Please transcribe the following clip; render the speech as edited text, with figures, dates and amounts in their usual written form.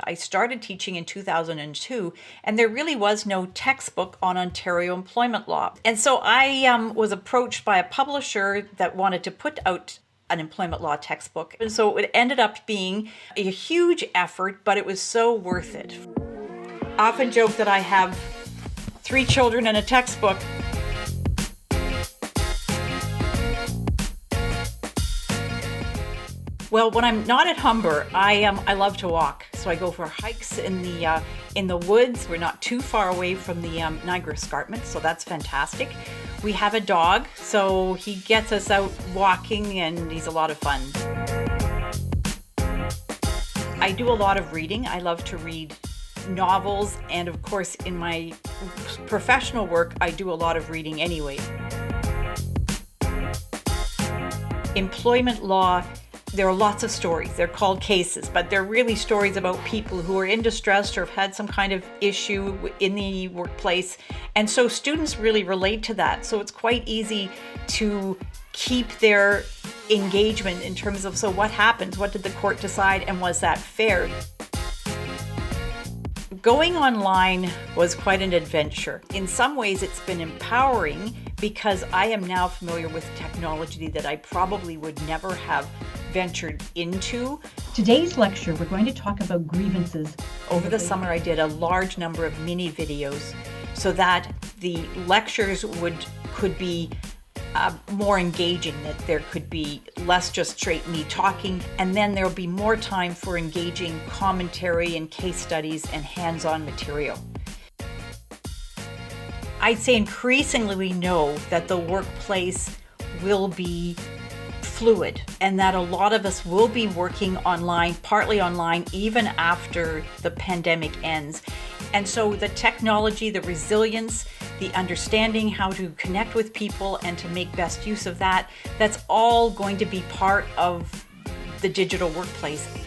I started teaching in 2002, and there really was no textbook on Ontario employment law. And so I was approached by a publisher that wanted to put out an employment law textbook. And so it ended up being a huge effort, but it was so worth it. I often joke that I have 3 children and a textbook. Well, when I'm not at Humber, I love to walk. So I go for hikes in the woods. We're not too far away from the Niagara Escarpment, so that's fantastic. We have a dog, so he gets us out walking, and he's a lot of fun. I do a lot of reading. I love to read novels, and of course, in my professional work, I do a lot of reading anyway. Employment law, there are lots of stories. They're called cases, but they're really stories about people who are in distress or have had some kind of issue in the workplace. And so students really relate to that. So it's quite easy to keep their engagement in terms of, so what happens? What did the court decide? And was that fair? Going online was quite an adventure. In some ways, it's been empowering because I am now familiar with technology that I probably would never have ventured into. Today's lecture, we're going to talk about grievances. Over the summer, I did a large number of mini videos so that the lectures could be more engaging, that there could be less just straight me talking, and then there'll be more time for engaging commentary and case studies and hands-on material. I'd say increasingly we know that the workplace will be fluid and that a lot of us will be working online, partly online, even after the pandemic ends. And so the technology, the resilience, the understanding how to connect with people and to make best use of that, that's all going to be part of the digital workplace.